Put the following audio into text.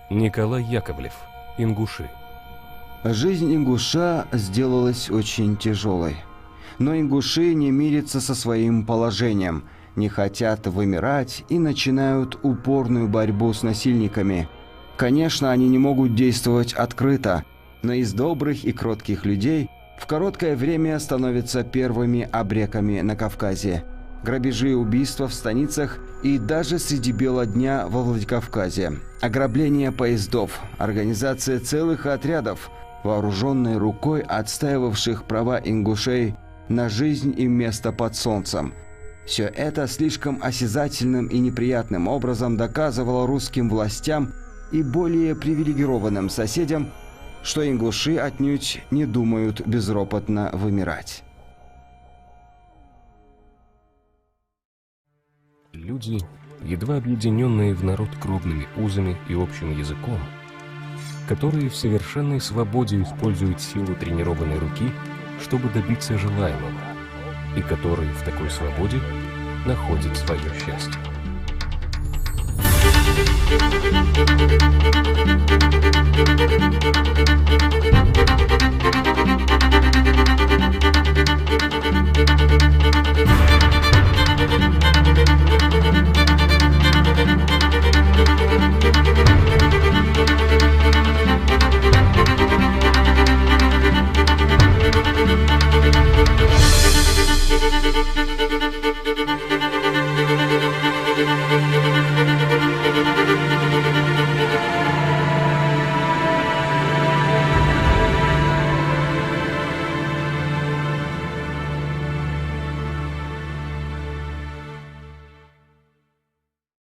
Николай Яковлев. Ингуши. Жизнь ингуша сделалась очень тяжелой. Но ингуши не мирятся со своим положением, не хотят вымирать и начинают упорную борьбу с насильниками. Конечно, они не могут действовать открыто, но из добрых и кротких людей в короткое время становятся первыми абреками на Кавказе. Грабежи и убийства в станицах и даже среди бела дня во Владикавказе. Ограбление поездов, организация целых отрядов, вооруженной рукой отстаивавших права ингушей на жизнь и место под солнцем. Все это слишком осязательным и неприятным образом доказывало русским властям и более привилегированным соседям, что ингуши отнюдь не думают безропотно вымирать. Люди, едва объединенные в народ крупными узами и общим языком, которые в совершенной свободе используют силу тренированной руки, чтобы добиться желаемого, и которые в такой свободе находят свое счастье.